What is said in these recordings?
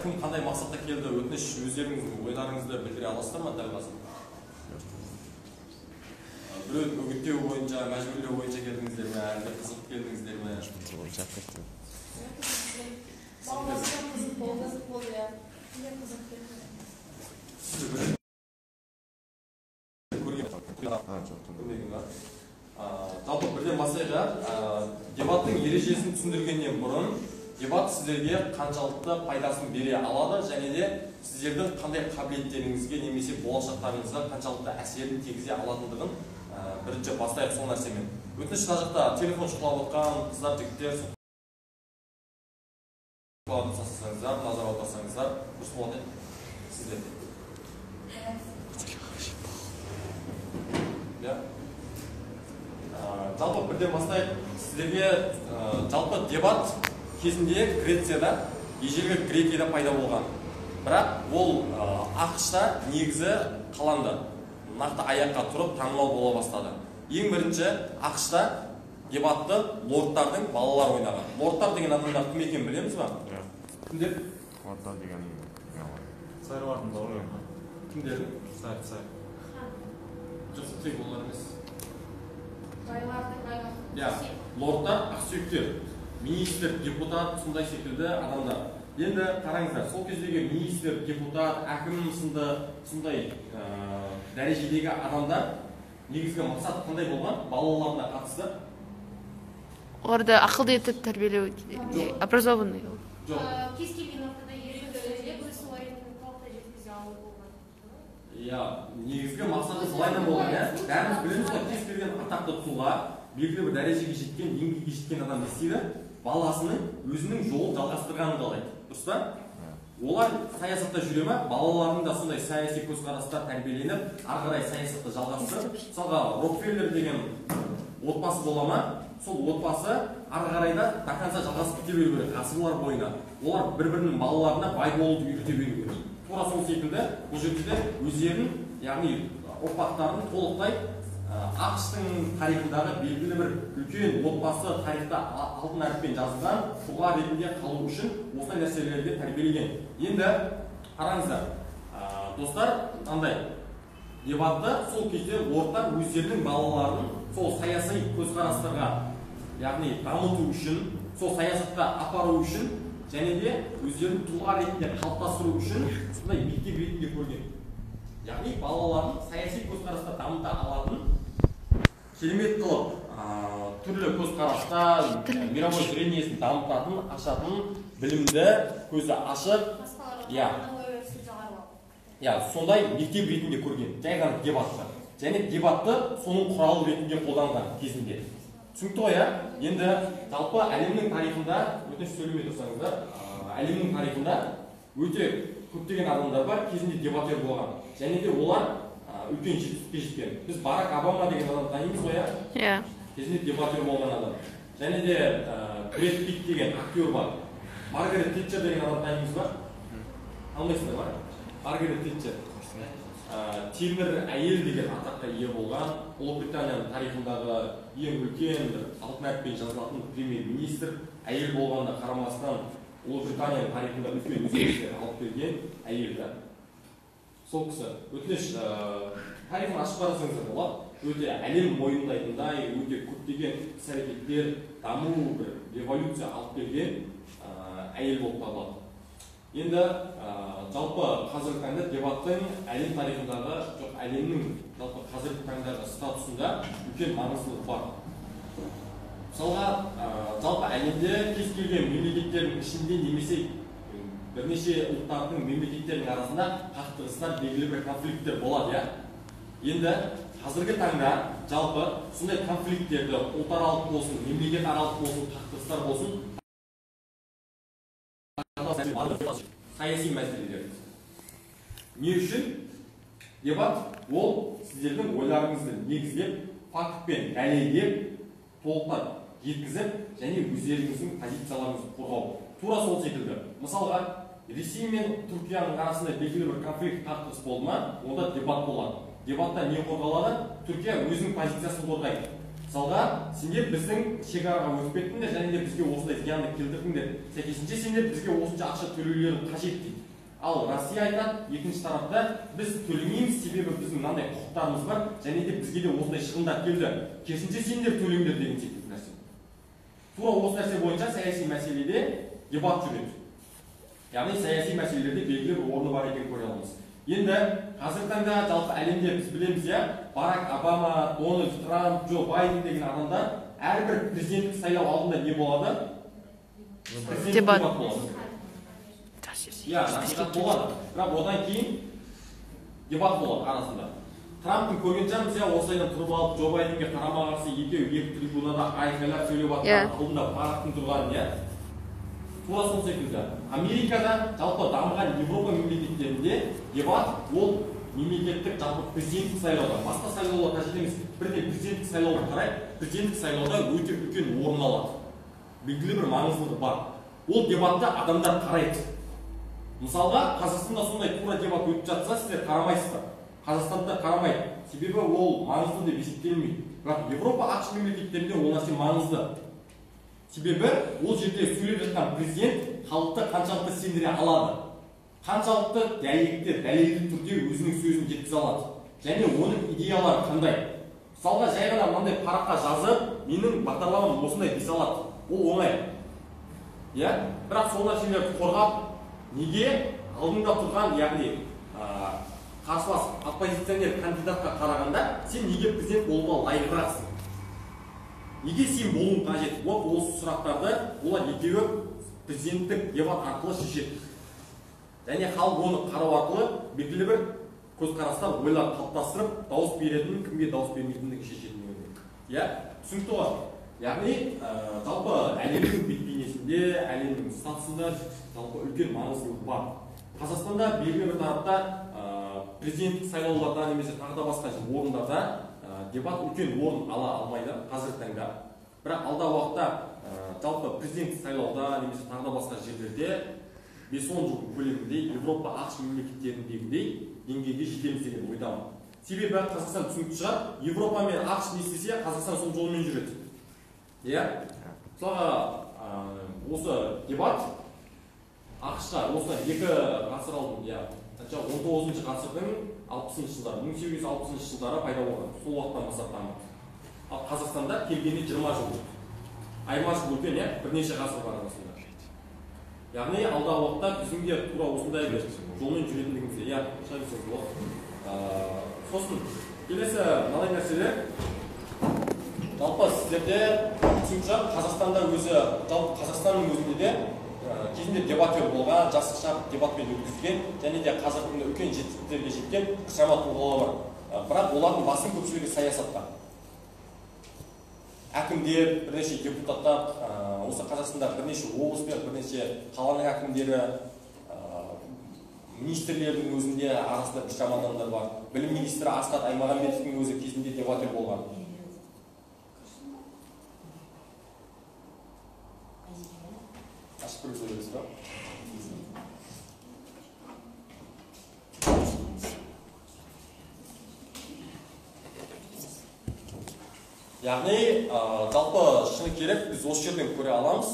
кім қандай мақсатта келді, өтініш өздеріңіздің ойларыңызды білдіре аласыздар ма дәл қазір? Біреу үгіттеу бойынша, мәжбүрлеу бойынша келдіңіздер ме, әлде қызық келдіңіздер ме? Жалпы бірден бастайық, дебаттың ережесін түсіндіргеннен бұрын дебат сіздерге қаншалықты пайдасын бере алады және де сіздердің қандай қабілеттеріңізге немесе болашақтарыңызға қаншалықты әсерін тигізе алатындығын бірінші бастайық сол нәрсемен. Өтініш мына жақта телефон шұқылап отқан қыздар, жігіттер жасасаңыздар, назар аударсаңыздар, дұрыс болады сіздерде. Жалпы бірден бастайық, сіздерге жалпы дебат кезінде Грецияда, ежелгі Грекияда пайда болған. Бірақ ол ақш-та негізі қаланды. Нақты аяққа тұрып танымал бола бастады. Ең бірінші ақш-та дебатты лордтардың балалар ойнаған. Лордтар деген адамдар кім екенін білеміз ба? Кімдер? Лордтар деген Сайырлардың балалары. Кімдер? Сайыр. Жоқ, тек олар емес. Байлардың байлар. Лордтар ақсүйектер. Министр, депутат, сондай секілді адамдар. Енді қараңыздар, сол кездегі министр, депутат, әкім сынды сондай дәрежедегі адамдар негізгі мақсат қандай болған? Балаларына қатысты? Оларды ақылды етіп тәрбиелеу, образованный. Жоқ. Кез келген ортада еркіндікте өз ойын толықтай жеткізе алу болған. Негізгі мақсаты солайдан болған, бәріміз білеміз ғой, кез келген атақты тұлға, белгілі бір дәрежеге жеткен, еңбекке жеткен адам не істейді? Баласының өзінің жолын жалғастырғанын қалайды. Дұрыс па? Олар саясатта жүре ме? Балалардың да сондай саяси көзқарастар тәрбиеленіп, ары қарай саясатты жалғастырып, мысалға Рокфеллер деген отбасы бола ма? Сол отбасы ары қарайда до конца жалғасып кете беру керек, ғасырлар бойына. Олар бір-бірінің балаларына бай болуды үйрете беру керек. Тура сол секілді бұл жерде өздерінің, яғни ұрпақтарын толықтай ақш-тың тарихындағы белгілі бір үлкен отбасы тарихта алтын әріппен жазылған тұлға ретінде қалу үшін осындай нәрселерге тәрбиелеген. Енді қараңыздар, достар, мынандай дебатты сол кезде лордтар өздерінің балаларын сол саяси көзқарастарға, яғни дамыту үшін, сол саясатқа апару үшін және де өздерінің тұлға ретінде қалыптастыру үшін сондай мектеп ретінде көрген. Яғни балаларын саяси көзқараста дамыта алатын керемет қылып, түрлі көзқараста мировой зрениесін дамытатын, ашатын, білімді, көзі ашық, сондай мектеп ретінде көрген, жай ғана дебатты. Және дебатты соның құралы ретінде қолданған кезінде. Түсінікті ғой, енді жалпы әлемнің тарихында, өтініш сөйлемей тұрсаңыздар, әлемнің тарихында өте көптеген адамдар бар, кезінде дебатер болған. Және де олар үлкен жетістікке жеткен. Біз Барак Обама деген адам танимыз ғой, кезінде дебатер болған адам. Және де Брэд Питт деген актер бар. Маргарет Тэтчер деген адам танимыз ба? Танымайсыздар ма? Маргарет Тэтчер. Темір әйел деген атаққа ие болған, Ұлыбританияның тарихындағы ең үлкен алтын әріппен жазылатын премьер-министр, әйел болғанда қарамастан Ұлыбританияның тарихында үлкен өзгерістер алып келген әйел. Сол кісі, өтініш тарихын ашып қарасаңыздар болады, өте әлем мойындайтындай, өте көптеген іс-әрекеттер, даму, бір революция алып келген әйел болып табылады. Енді жалпы қазіргі таңда дебаттың әлем тарихындағы, жоқ әлемнің жалпы қазіргі таңдағы статусында үлкен маңыздылық бар. Мысалға, жалпы әлемде кез келген мемлекеттердің ішінде немесе бірнеше ұлттардың мемлекеттердің арасында қақтығыстар, белгілі бір конфликттер болады. Енді қазіргі таңда жалпы сондай конфликттерді ұлтаралық болсын, мемлекет аралық болсын, қақтығыстар болсын, саяси мәселелер. Не үшін? Дебат ол сіздердің ойларыңызды негіздеп, фактпен дәлелдеп, толықтап жеткізіп, және өздеріңіздің позицияларыңызды қорғау. Тура сол секілді. Мысалға, Ресей мен Түркияның арасында белгілі бір конфликт қақтығыс болды ма, онда дебат болады. Дебатта не қорғалады? Түркия өзінің позициясын қорғайды. мысалға сендер біздің шекараға өтіп кеттіңдер және де бізге осындай зиянды келтірдіңдер, сәйкесінше сендер бізге осынша ақша төлеулерің қажет дейді. Ал Россия айтады, екінші тарапта біз төлемейміз, себебі біздің мынандай құқықтарымыз бар және де бізге де осындай шығындар келді, керісінше сендер төлеңдер деген секілді нәрсе. Тура осы нәрсе бойынша саяси мәселеде дебат жүреді. Яғни саяси мәселелерде белгілі бір орны бар екенін көре аламыз. Енді қазіргі таңда жалпы әлемде біз білеміз, Барак Обама, Дональд Трамп, Джо Байден деген адамдар әрбір президенттік сайлау алдында не болады? Дебат болады. Насихат болады. Бірақ одан кейін дебат болады арасында. Трамптың көрген жанымыз осылайдан тұрып алып, Джо Байденге қарама қарсы екі трибунада айқайлап сөйлеп жатқан, алдында Барактың тұрғанын, тура сол секілді. Америкада жалпы дамыған Европа мемлекеттерінде дебат ол мемлекеттік жалпы президенттік сайлауда, басқа сайлаулар қажет емес, бірден президенттік сайлауды қарай, президенттік сайлауда өте үлкен орын алады. Белгілі бір маңыздылығы бар. Ол дебатта адамдар қарайды. Мысалға, Қазақстанда сондай тура дебат өтіп жатса, сіздер қарамайсыздар. Қазақстанда қарамайды. Себебі ол маңызды деп есептелмейді. Бірақ Европа ақш мемлекеттерінде ол нәрсе маңызды. Себебі ол жерде сөйлеп жатқан президент халықты қаншалықты сендіре алады, қаншалықты дәлелді түрде өзінің сөзін жеткізе алады, және оның идеялары қандай. Мысалға, жай ғана мынандай параққа жазып, менің бағдарламам осындай дей салады. Ол оңай. Бірақ сол нәрселерді қорғап, неге алдыңда тұрған, яғни қарсылас оппозиционер кандидатқа қарағанда, сен неге президент болуға лайығырақсың? Неге сен болуың қажет? Осы сұрақтарды олар екеуі президенттік дебат арқылы шешеді. Және халық оны қарау арқылы белгілі бір көзқарастар, ойлар қалыптастырып, дауыс беретінін, кімге дауыс бермейтіндігін шешетіндігін. Түсінікті ғой? Яғни, жалпы әлемнің бет-бейнесінде, әлемнің статусында жалпы үлкен маңыздылық бар. Қазақстанда белгілі бір тарапта президенттік сайлауларда немесе тағы да басқа орындарда дебат үлкен орын ала алмайды қазіргі таңда. Бірақ алдағы уақытта жалпы президенттік сайлауда немесе тағы да басқа жерлерде 5-10 жыл көлемінде Европа ақш мемлекеттеріндегідей деңгейге жетеміз деген ойдамын. Себебі Қазақстан түсінікті шығар, Европа мен ақш не істесе, Қазақстан сол жолмен жүреді. Мысалға, осы дебат ақшқа осыдан 2 ғасыр алдын, 19 ғасырдың 60-шы жылдары, 1860 жылдары пайда болған. Сол уақыттан бастап дамыды. Ал Қазақстанда келгенде 20 жыл болды. Айырмашылық үлкен, бірнеше ғасыр бар арасында. Яғни алдағы уақытта біздің де тура осындай жолмен жүретіндігімізде, шайбысыз болады. Сосын келесі мынандай нәрселер, жалпы сіздерде түсінікті, Қазақстанда өзі, жалпы Қазақстанның өзінде де кезінде дебатер болған, жасықша дебатпен өткізген, және де қазіргі күнде үлкен жетістіктерге жеткен біршама тұлғалар бар. Бірақ олардың басым көпшілігі саясатта. Әкімдер, бірнеше депутаттар, осы Қазақстанда бірнеше облыс пен бірнеше қаланың әкімдері, министрлердің өзінде арасында біршама адамдар бар. Білім министрі Асхат Аймағамбетовтің өзі кезінде дебатер болған. Ашып көріп жүресіз ба? Яғни, жалпы шыны керек, біз осы жерден көре аламыз.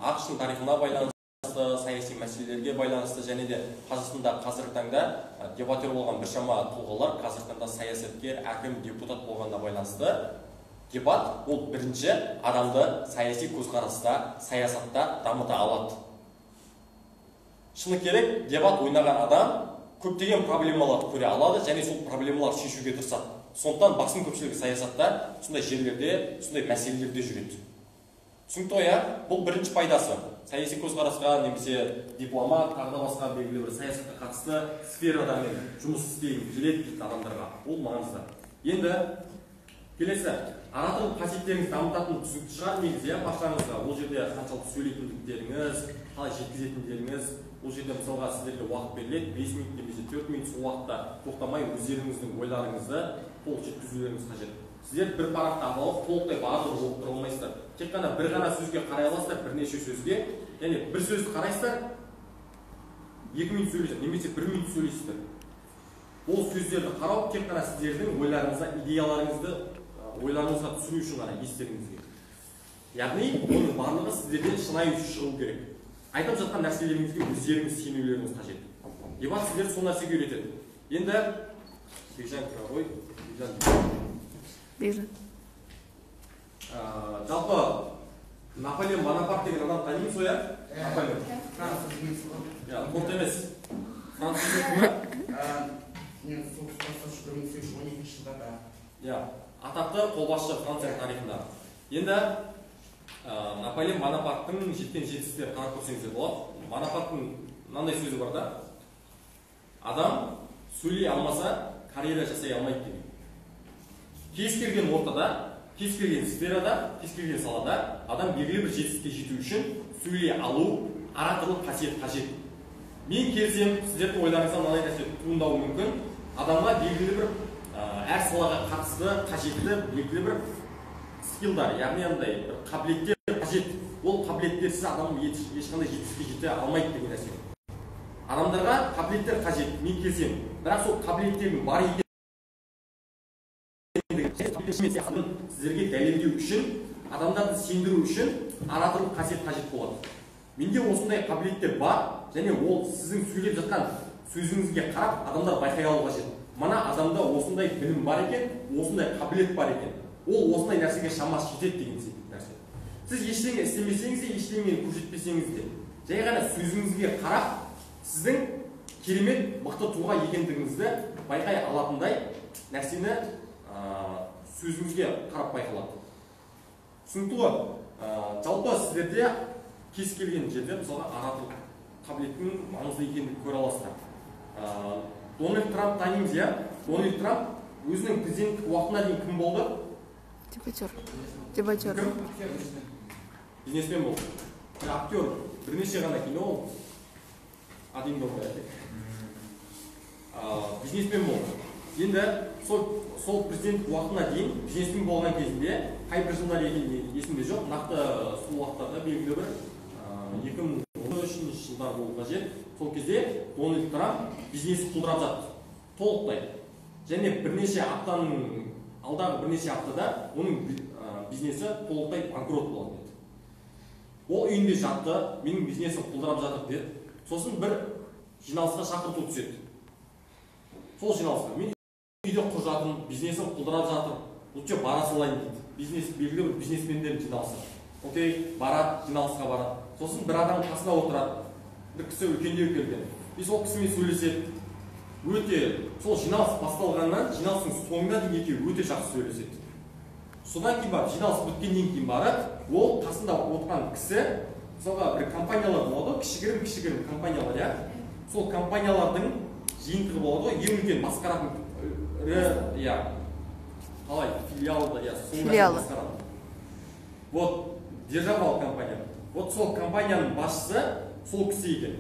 ақш-тың тарихына байланысты, саяси мәселелерге байланысты, және де Қазақстанда қазіргі таңда дебатер болған біршама тұлғалар, қазіргі таңда саясаткер, әкім, депутат болғанына байланысты. Дебат ол бірінші адамды саяси көзқараста, саясатта дамыта алады. Шыны керек, дебат ойнаған адам көптеген проблемаларды көре алады және сол проблемаларды шешуге тырысады. Сондықтан басым көпшілігі саясатта, сондай жерлерде, сондай мәселелерде жүреді. Түсінікті ғой, бұл бірінші пайдасы. Саяси көзқарасқа немесе дипломат, тағы да басқа белгілі бір саясатқа қатысты сферада жұмыс істегім келеді дейді адамдарға. Ол маңызды. Енді келесі, ораторлық қасиеттеріңізді дамытатын түсінікті шығар негізі, баршаңызға. Ол жерде қаншалықты сөйлейтіндіктеріңіз, қалай жеткізетіндеріңіз, ол жерде мысалға сіздерге уақыт беріледі, 5 минут немесе 4 минут сол уақытта тоқтамай өздеріңіздің ойларыңызды толық жеткізулеріңіз қажет. Сіздер бір парақта алып, толықтай барлығы болып тұра алмайсыздар. Тек қана бір ғана сөзге қарай аласыздар, бірнеше сөзге, яғни бір сөзді қарайсыздар, 2 минут сөйлейсіздер, немесе 1 минут сөйлейсіздер. Ол сөздерді қарау тек қана сіздердің ойларыңызға, идеяларыңызды ойларыңызға түсіру үшін ғана естеріңізге. Яғни оның барлығы сіздерден шынайы шығу керек. Айтып жатқан нәрселеріңізге өздеріңіз сенулеріңіз қажет. Дебат сіздерді сол нәрсеге үйретеді. Енді Бекжан ғой, Бекжан. Жалпы Наполеон Бонапарт деген адам танимыз ғой, Наполеон. Торт емес. Француз кімі? Атақты қолбасшы Франция тарихында. Енді Наполеон Бонапарттың жеткен жетістіктері қарап көрсеңіздер болады. Бонапарттың мынандай сөзі бар да: адам сөйлей алмаса карьера жасай алмайды деген. Кез келген ортада, кез келген сферада, кез келген салада адам белгілі бір жетістікке жету үшін сөйлей алу, ораторлық қасиет қажет. Мен келсем, сіздердің ойларыңыздан мынандай нәрсе туындауы мүмкін. Адамға белгілі бір әр салаға қатысты қажетті белгілі бір скиллдар, яғни андай бір қабілеттер қажет. Ол қабілеттерсіз адам ешқандай жетістікке жете алмайды деген нәрсе. Адамдарға қабілеттер қажет, мен келсем, бірақ сол қабілеттердің бар екендігін сіздерге дәлелдеу үшін, адамдарды сендіру үшін ораторлық қасиет қажет болады. Менде осындай қабілеттер бар, және ол сіздің сөйлеп жатқан сөзіңізге қарап адамдар байқай алуға қажет. Мана адамда осындай білім бар екен, осындай қабілет бар екен. Ол осындай нәрсеге шамасы жетеді деген нәрсе. Сіз ештеңе істемесеңіз де, ештеңені көрсетпесеңіз де, жай ғана сөзіңізге қарап, сіздің керемет мықты тұлға екендігіңізді байқай алатындай нәрсені сөзіңізге қарап байқалады. Түсінікті ғой? Жалпы сіздерде кез келген жерде мысалға ораторлық қабілеттің маңызды екендігін көре аласыздар. Дональд Трамп танимыз, иә? Дональд Трамп өзінің президенттік уақытына дейін кім болды? Дебатер. Бизнесмен болды. Актер. Бірнеше ғана кино ол. Бизнесмен болды. Енді сол президенттік уақытына дейін бизнесмен болған кезінде қай бір жылдар екені есімде жоқ. Нақты сол уақыттарда белгілі бір 2013 жылдар болу қажет. Сол кезде Дональд Трамп бизнесі құлдырап жатты. Толықтай. Және алдағы бірнеше аптада оның бизнесі толықтай банкрот болады деді. Ол үйінде жатты, менің бизнесім құлдырап жатыр деді. Сосын бір жиналысқа шақырту түседі. Сол жиналысқа мен үйде құр жатырмын, бизнесім құлдырап жатыр. Лучше бара салайын дейді. Белгілі бір бизнесмендер жиналысы. Окей, барады, жиналысқа барады. Сосын бір адам қасына отырады. Бір кісі үлкендеу келген. И сол кісімен сөйлеседі. Өте, сол жиналыс басталғаннан, жиналыстың соңына дейін екеуі өте жақсы сөйлеседі. Содан кейін барып, жиналыс біткеннен кейін барып, ол қасында отырған кісі, мысалға бір компаниялар болады, кішігірім компаниялар, иә. Сол компаниялардың жиынтығы болады ғой, ең үлкен басқаратын иә, қалай, филиалды, иә, филиалы. Вот, державалық компания. Вот сол компанияның басшысы сол кісі екен.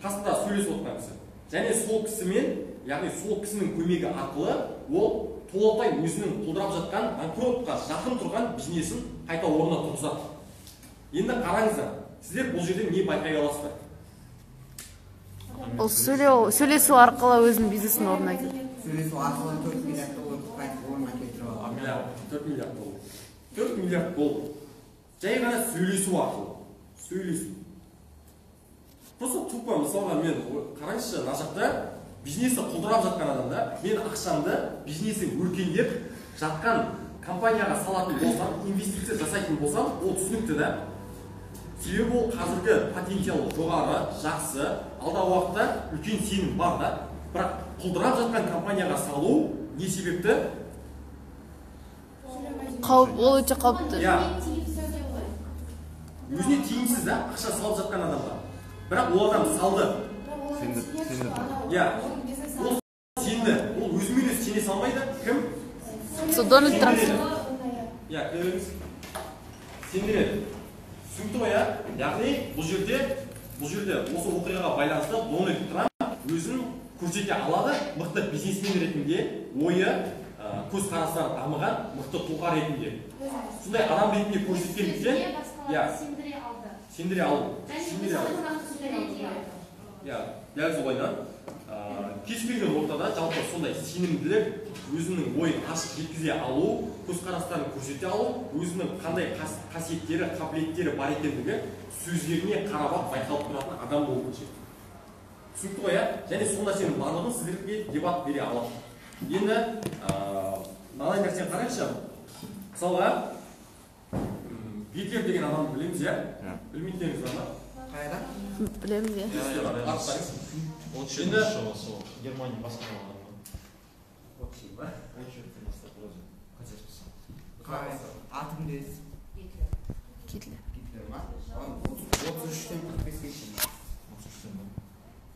Қасында сөйлесіп отырған кісі. Және сол кісімен, яғни сол кісінің көмегі арқылы, ол толықтай өзінің құлдырап жатқан, банкротқа жақын тұрған бизнесін қайта орнына тұрғызады. Енді қараңыздар, сіздер бұл жерде не байқай аласыздар? Ол сөйлесу арқылы өзінің бизнесін орнына келді. Сөйлесу арқылы 4 миллиард доллар қайтып орнына келтіріп алды. 4 миллиард доллар. 4 миллиард доллар. Жай ғана сөйлесу арқылы. Сөйлесу. Просто тупо, мысалға мен қараңызшы, мына жақта бизнесі құлдырап жатқан адамда, мен ақшамды бизнесін өркендеп жатқан компанияға салатын болсам, инвестиция жасайтын болсам, ол түсінікті да. Себебі ол қазіргі потенциалы жоғары, жақсы, алдағы уақытта үлкен сенім бар да. Бірақ құлдырап жатқан компанияға салу не себепті? Қауіп, ол өте қауіпті. Өзіне тиімсіз да, ақша салып жатқан адамға. Бірақ ол адам салды. Ол сенді. Ол өзімен өзі сене салмайды. Кім? Дональд Трамп. Сендіреді. Түсінікті ғой, яғни бұл жерде осы оқиғаға байланысты Дональд Трамп өзін көрсете алады, мықты бизнесмен ретінде, ойы, көзқарастары дамыған, мықты тұлға ретінде. Сондай адам ретінде көрсеткендіктен, сендіре алды. Дәл солайынан кез келген ортада жалпы сондай сенімділік, өзінің ойын ашық жеткізе алу, көзқарастарын көрсете алу, өзінің қандай қасиеттері, қабілеттері бар екендігі сөздеріне қарап байқалып тұратын адам болу қажет. Түсінікті ғой, және сол нәрсенің барлығын сіздерге дебат бере алады. Енді мынандай нәрсені қарайықшы. Мысалға, Гитлер деген адамды білеміз, білмейтіндеріңіз бар ма? Қайда? Білеміз, иә. Ол жерде сол Германия басқарған адам. Вообще, ба? Атын дес. Гитлер. Гитлер ма? 33-тен 45-ге шейін.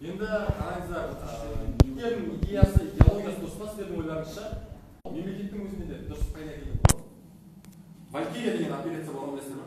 Енді қараңыздар, Гитлердің идеясы, идеологиясы дұрыс па сіздердің ойларыңызша? Мемлекеттің өзінде де дұрыс пайда келді. Валькирия деген операция болған білесіздер ме?